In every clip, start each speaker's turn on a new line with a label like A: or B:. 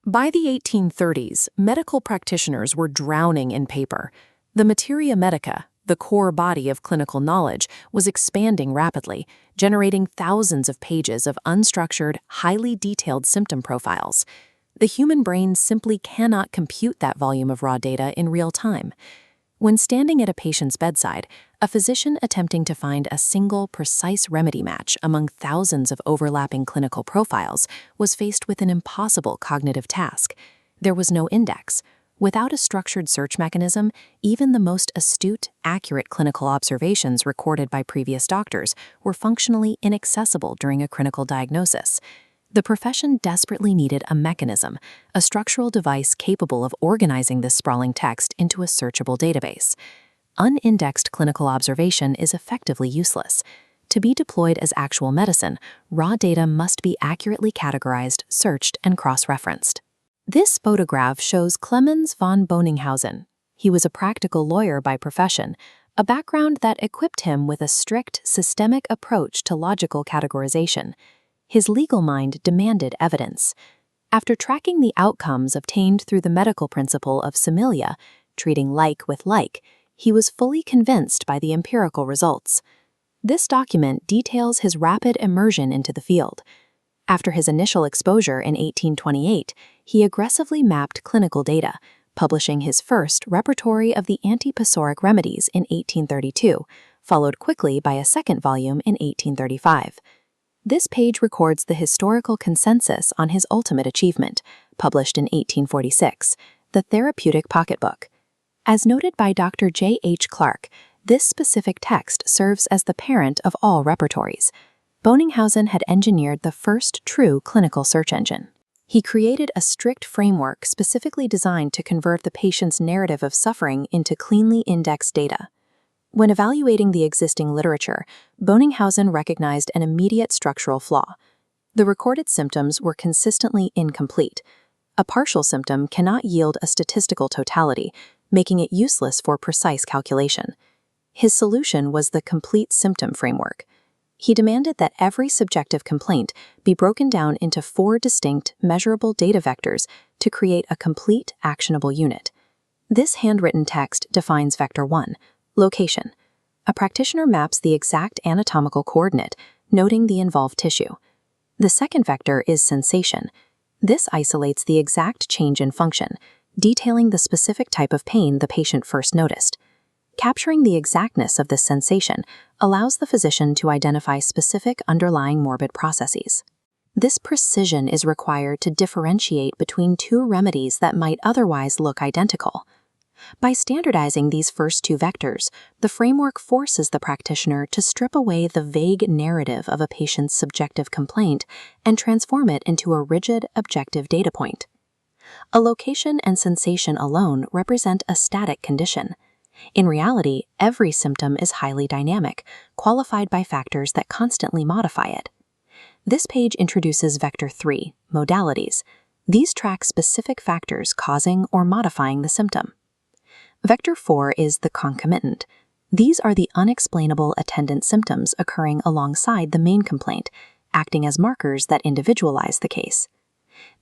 A: By the 1830s, medical practitioners were drowning in paper. The Materia Medica, the core body of clinical knowledge, was expanding rapidly, generating thousands of pages of unstructured, highly detailed symptom profiles. The human brain simply cannot compute that volume of raw data in real time. When standing at a patient's bedside, a physician attempting to find a single, precise remedy match among thousands of overlapping clinical profiles was faced with an impossible cognitive task. There was no index. Without a structured search mechanism, even the most astute, accurate clinical observations recorded by previous doctors were functionally inaccessible during a clinical diagnosis. The profession desperately needed a mechanism, a structural device capable of organizing this sprawling text into a searchable database. Unindexed clinical observation is effectively useless. To be deployed as actual medicine, raw data must be accurately categorized, searched, and cross-referenced. This photograph shows Clemens von Boenninghausen. He was a practical lawyer by profession, a background that equipped him with a strict, systemic approach to logical categorization. His legal mind demanded evidence. After tracking the outcomes obtained through the medical principle of similia, treating like with like, he was fully convinced by the empirical results. This document details his rapid immersion into the field. After his initial exposure in 1828, he aggressively mapped clinical data, publishing his first Repertory of the Antipyssoric Remedies in 1832, followed quickly by a second volume in 1835. This page records the historical consensus on his ultimate achievement, published in 1846, the Therapeutic Pocket Book. As noted by Dr. J. H. Clarke, this specific text serves as the parent of all repertories. Boenninghausen had engineered the first true clinical search engine. He created a strict framework specifically designed to convert the patient's narrative of suffering into cleanly indexed data. When evaluating the existing literature, Boenninghausen recognized an immediate structural flaw. The recorded symptoms were consistently incomplete. A partial symptom cannot yield a statistical totality, making it useless for precise calculation. His solution was the Complete Symptom framework. He demanded that every subjective complaint be broken down into 4 distinct, measurable data vectors to create a complete, actionable unit. This handwritten text defines Vector 1, location. A practitioner maps the exact anatomical coordinate, noting the involved tissue. The second vector is sensation. This isolates the exact change in function, detailing the specific type of pain the patient first noticed. Capturing the exactness of this sensation allows the physician to identify specific underlying morbid processes. This precision is required to differentiate between 2 remedies that might otherwise look identical. By standardizing these first 2 vectors, the framework forces the practitioner to strip away the vague narrative of a patient's subjective complaint and transform it into a rigid, objective data point. A location and sensation alone represent a static condition. In reality, every symptom is highly dynamic, qualified by factors that constantly modify it. This page introduces Vector 3, Modalities. These track specific factors causing or modifying the symptom. Vector 4 is the Concomitant. These are the unexplainable attendant symptoms occurring alongside the main complaint, acting as markers that individualize the case.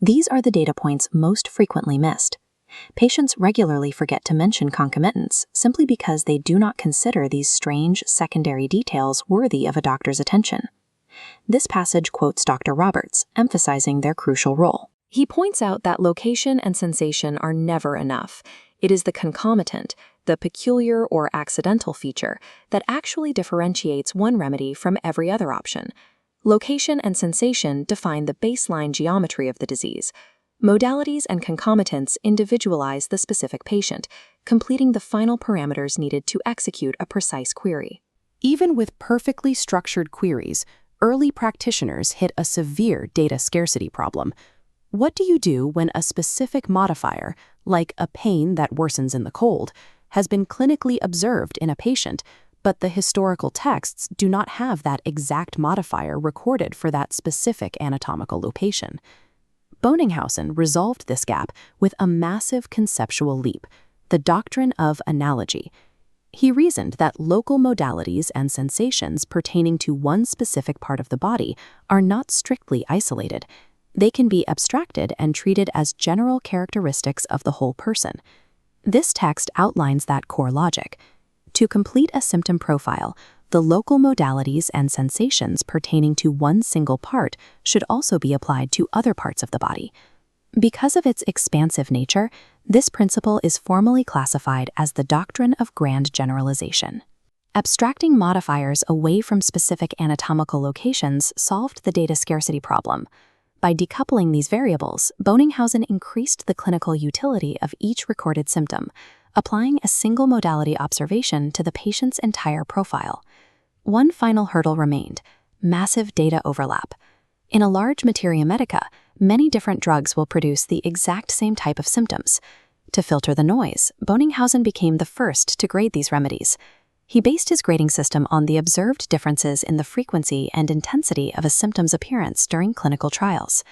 A: These are the data points most frequently missed. Patients regularly forget to mention concomitants simply because they do not consider these strange secondary details worthy of a doctor's attention. This passage quotes Dr. Roberts, emphasizing their crucial role. He points out that location and sensation are never enough. It is the concomitant, the peculiar or accidental feature, that actually differentiates one remedy from every other option. Location and sensation define the baseline geometry of the disease. Modalities and concomitants individualize the specific patient, completing the final parameters needed to execute a precise query. Even with perfectly structured queries, early practitioners hit a severe data scarcity problem. What do you do when a specific modifier, like a pain that worsens in the cold, has been clinically observed in a patient, but the historical texts do not have that exact modifier recorded for that specific anatomical location? Boenninghausen resolved this gap with a massive conceptual leap, the doctrine of analogy. He reasoned that local modalities and sensations pertaining to one specific part of the body are not strictly isolated. They can be abstracted and treated as general characteristics of the whole person. This text outlines that core logic. To complete a symptom profile, the local modalities and sensations pertaining to one single part should also be applied to other parts of the body. Because of its expansive nature, this principle is formally classified as the doctrine of grand generalization. Abstracting modifiers away from specific anatomical locations solved the data scarcity problem. By decoupling these variables, Boenninghausen increased the clinical utility of each recorded symptom, applying a single modality observation to the patient's entire profile. One final hurdle remained: massive data overlap. In a large Materia Medica, many different drugs will produce the exact same type of symptoms. To filter the noise, Boenninghausen became the first to grade these remedies. He based his grading system on the observed differences in the frequency and intensity of a symptom's appearance during clinical trials.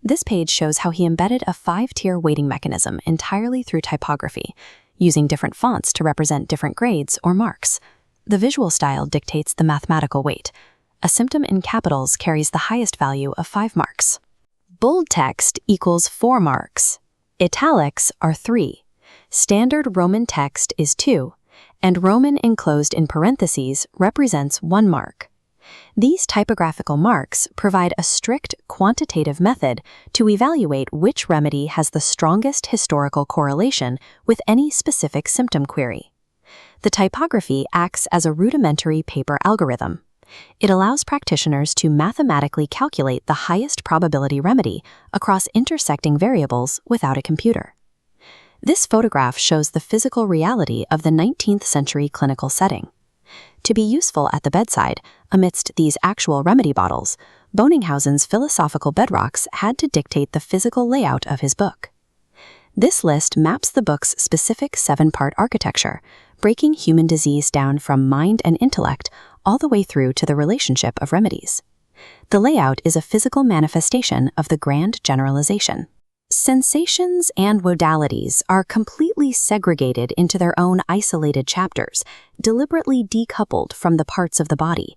A: This page shows how he embedded a 5-tier weighting mechanism entirely through typography, using different fonts to represent different grades or marks. The visual style dictates the mathematical weight. A symptom in capitals carries the highest value of 5 marks. Bold text equals 4 marks. Italics are 3. Standard Roman text is 2. And Roman enclosed in parentheses represents 1 mark. These typographical marks provide a strict quantitative method to evaluate which remedy has the strongest historical correlation with any specific symptom query. The typography acts as a rudimentary paper algorithm. It allows practitioners to mathematically calculate the highest probability remedy across intersecting variables without a computer. This photograph shows the physical reality of the 19th century clinical setting. To be useful at the bedside, amidst these actual remedy bottles, Boenninghausen's philosophical bedrocks had to dictate the physical layout of his book. This list maps the book's specific 7-part architecture, breaking human disease down from mind and intellect all the way through to the relationship of remedies. The layout is a physical manifestation of the grand generalization. Sensations and modalities are completely segregated into their own isolated chapters, deliberately decoupled from the parts of the body.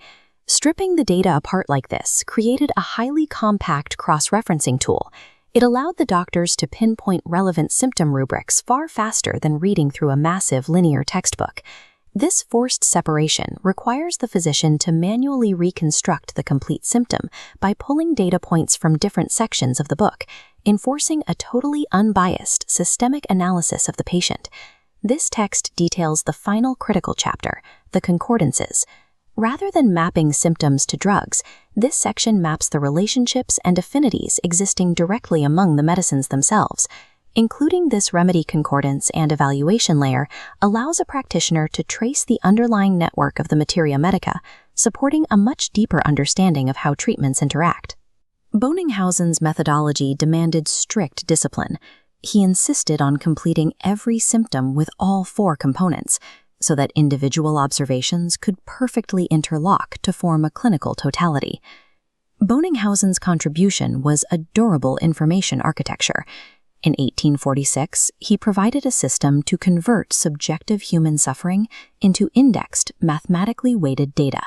A: Stripping the data apart like this created a highly compact cross-referencing tool. It allowed the doctors to pinpoint relevant symptom rubrics far faster than reading through a massive linear textbook. This forced separation requires the physician to manually reconstruct the complete symptom by pulling data points from different sections of the book, enforcing a totally unbiased, systemic analysis of the patient. This text details the final critical chapter, the concordances. Rather than mapping symptoms to drugs, this section maps the relationships and affinities existing directly among the medicines themselves. Including this remedy concordance and evaluation layer allows a practitioner to trace the underlying network of the Materia Medica, supporting a much deeper understanding of how treatments interact. Boenninghausen's methodology demanded strict discipline. He insisted on completing every symptom with all 4 components, so that individual observations could perfectly interlock to form a clinical totality. Boenninghausen's contribution was a durable information architecture. In 1846, he provided a system to convert subjective human suffering into indexed, mathematically weighted data.